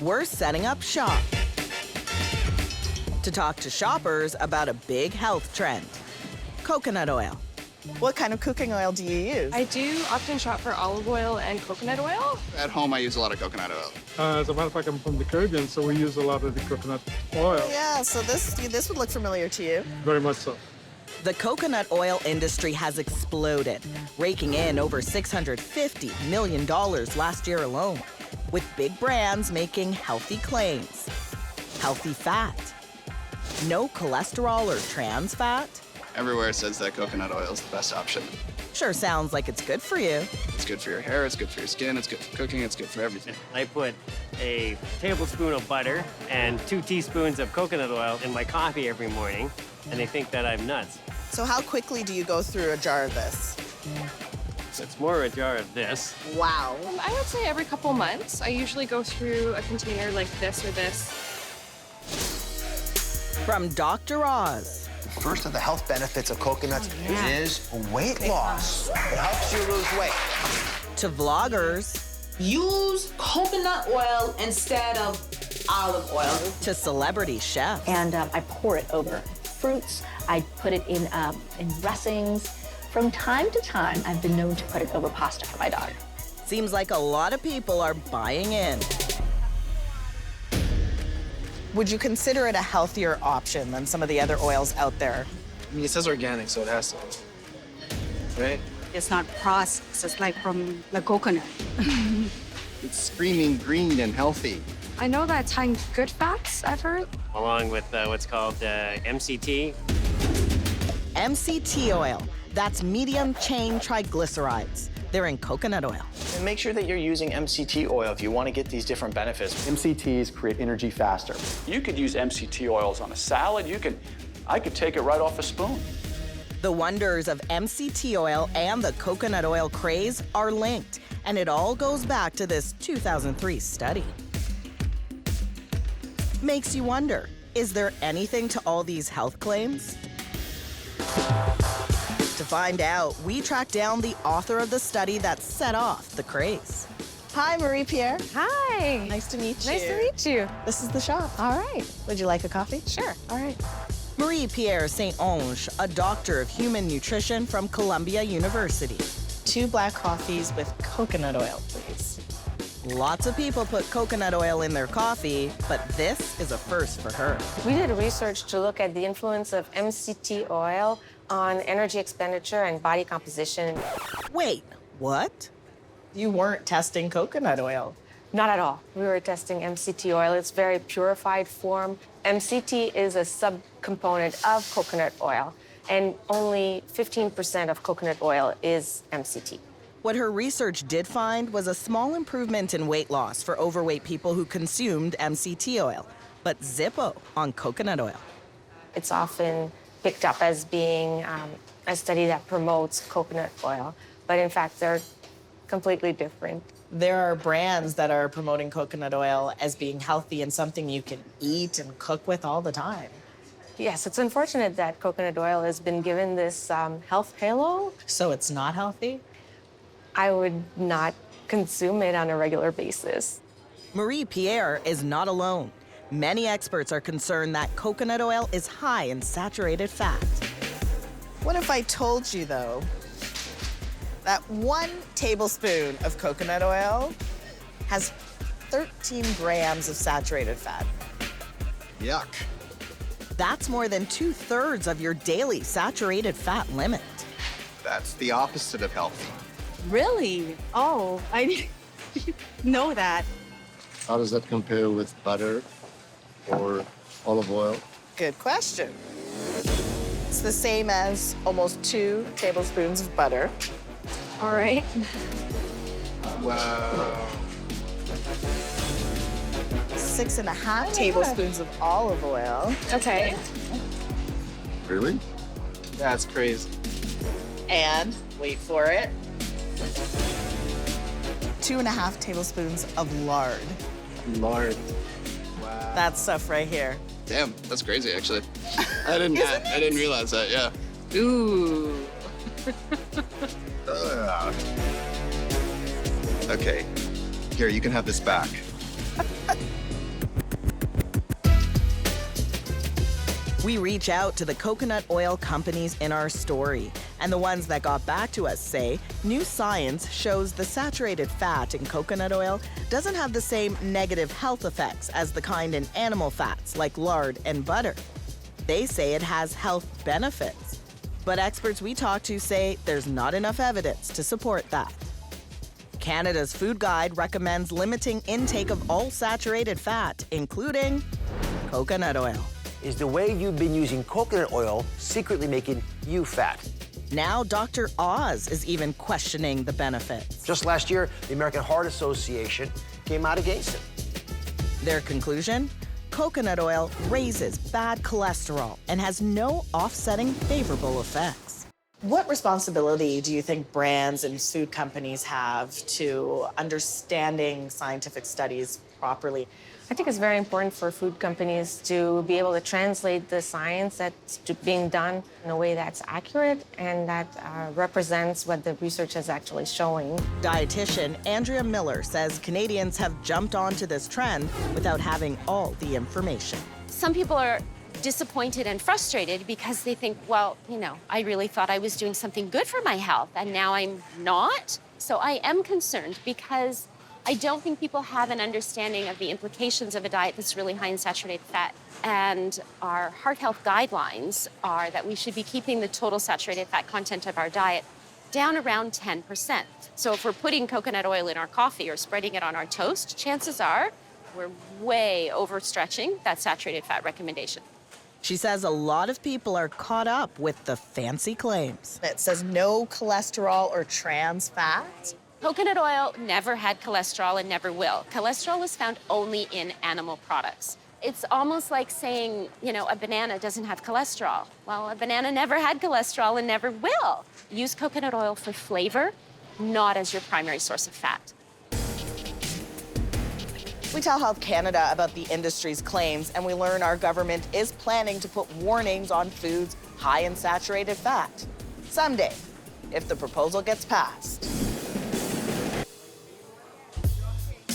We're setting up shop to talk to shoppers about a big health trend, coconut oil. What kind of cooking oil do you use? I do often shop for olive oil and coconut oil. At home, I use a lot of coconut oil. As a matter of fact, I'm from the Caribbean, so we use a lot of the coconut oil. Yeah, so this would look familiar to you. Very much so. The coconut oil industry has exploded, raking in over $650 million last year alone, with big brands making healthy claims. Healthy fat. No cholesterol or trans fat. Everywhere it says that coconut oil is the best option. Sure sounds like it's good for you. It's good for your hair, it's good for your skin, it's good for cooking, it's good for everything. I put a tablespoon of butter and 2 teaspoons of coconut oil in my coffee every morning, and they think that I'm nuts. So how quickly do you go through a jar of this? It's more a jar of this. Wow. I would say every couple months. I usually go through a container like this or this. From Dr. Oz. First of the health benefits of coconuts is weight loss. It helps you lose weight. To vloggers. Use coconut oil instead of olive oil. To celebrity chefs. And I pour it over fruits. I put it in dressings. From time to time, I've been known to put it over pasta for my dog. Seems like a lot of people are buying in. Would you consider it a healthier option than some of the other oils out there? I mean, it says organic, so it has to, right? It's not processed. It's like from the coconut. It's screaming green and healthy. I know that it's high in good fats, I've heard. Along with what's called MCT. MCT oil. That's medium chain triglycerides. They're in coconut oil. And make sure that you're using MCT oil if you want to get these different benefits. MCTs create energy faster. You could use MCT oils on a salad. I could take it right off a spoon. The wonders of MCT oil and the coconut oil craze are linked, and it all goes back to this 2003 study. Makes you wonder, is there anything to all these health claims? To find out, we tracked down the author of the study that set off the craze. Hi, Marie-Pierre. Hi. Nice to meet you. Nice to meet you. This is the shop. All right. Would you like a coffee? Sure. All right. Marie-Pierre St. Onge, a doctor of human nutrition from Columbia University. 2 black coffees with coconut oil, please. Lots of people put coconut oil in their coffee, but this is a first for her. We did research to look at the influence of MCT oil on energy expenditure and body composition. Wait, what? You weren't testing coconut oil. Not at all. We were testing MCT oil. It's very purified form. MCT is a subcomponent of coconut oil, and only 15% of coconut oil is MCT. What her research did find was a small improvement in weight loss for overweight people who consumed MCT oil, but zippo on coconut oil. It's often picked up as being a study that promotes coconut oil, but in fact, they're completely different. There are brands that are promoting coconut oil as being healthy and something you can eat and cook with all the time. Yes, it's unfortunate that coconut oil has been given this health halo. So it's not healthy? I would not consume it on a regular basis. Marie-Pierre is not alone. Many experts are concerned that coconut oil is high in saturated fat. What if I told you, though, that 1 tablespoon of coconut oil has 13 grams of saturated fat? Yuck. That's more than 2/3 of your daily saturated fat limit. That's the opposite of healthy. Really? Oh, I didn't know that. How does that compare with butter or olive oil? Good question. It's the same as almost 2 tablespoons of butter. All right. Wow. 6.5 tablespoons of olive oil. Okay. Really? That's crazy. And, wait for it, 2.5 tablespoons of lard. Lard. Wow. That stuff right here. Damn, that's crazy, actually. I didn't realize that, yeah. Ooh. Okay. Here, you can have this back. We reach out to the coconut oil companies in our story, and the ones that got back to us say new science shows the saturated fat in coconut oil doesn't have the same negative health effects as the kind in animal fats like lard and butter. They say it has health benefits, but experts we talk to say there's not enough evidence to support that. Canada's Food Guide recommends limiting intake of all saturated fat, including coconut oil. Is the way you've been using coconut oil secretly making you fat? Now Dr. Oz is even questioning the benefits. Just last year, the American Heart Association came out against it. Their conclusion? Coconut oil raises bad cholesterol and has no offsetting favorable effects. What responsibility do you think brands and food companies have to understanding scientific studies properly? I think it's very important for food companies to be able to translate the science that's being done in a way that's accurate and that represents what the research is actually showing. Dietitian Andrea Miller says Canadians have jumped onto this trend without having all the information. Some people are disappointed and frustrated because they think, well, I really thought I was doing something good for my health and now I'm not. So I am concerned because I don't think people have an understanding of the implications of a diet that's really high in saturated fat. And our heart health guidelines are that we should be keeping the total saturated fat content of our diet down around 10%. So if we're putting coconut oil in our coffee or spreading it on our toast, chances are we're way overstretching that saturated fat recommendation. She says a lot of people are caught up with the fancy claims. It says no cholesterol or trans fat. Coconut oil never had cholesterol and never will. Cholesterol is found only in animal products. It's almost like saying, a banana doesn't have cholesterol. Well, a banana never had cholesterol and never will. Use coconut oil for flavor, not as your primary source of fat. We tell Health Canada about the industry's claims, and we learn our government is planning to put warnings on foods high in saturated fat. Someday, if the proposal gets passed.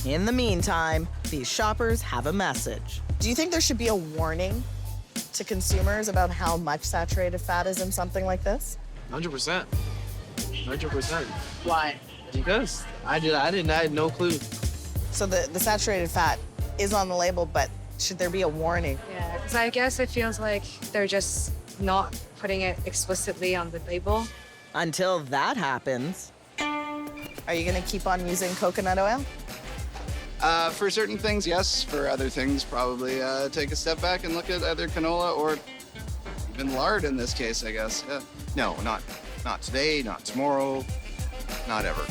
In the meantime, these shoppers have a message. Do you think there should be a warning to consumers about how much saturated fat is in something like this? 100%. 100%. Why? Because I had no clue. So the saturated fat is on the label, but should there be a warning? Yeah, because I guess it feels like they're just not putting it explicitly on the label. Until that happens. Are you gonna keep on using coconut oil? For certain things, yes. For other things, probably take a step back and look at either canola or even lard in this case, I guess. Yeah. No, not today, not tomorrow, not ever.